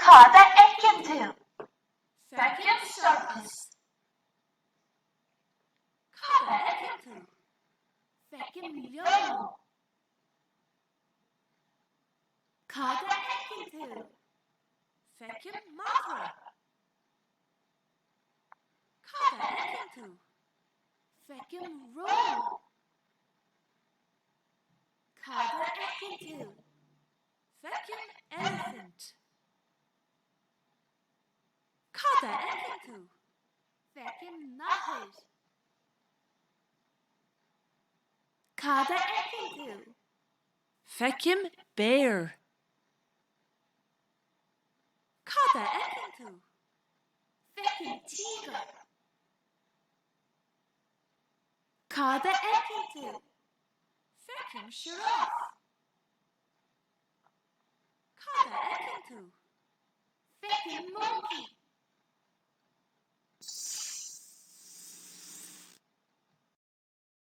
Kada ekintu. Fekim circus. Kada ekintu. Fekim yol. Kada ekintu. Fekim matra. Kada ekintu. Fekim roll. Kada ekintu. Fekim elephant. Kada ekintu. Fekim nahid. Kada ekintu. Fekim bear. Kada ekintu. Fekim tiger. Kada ekintu. Fekim giraffe. Kada ekintu. Fekim monkey.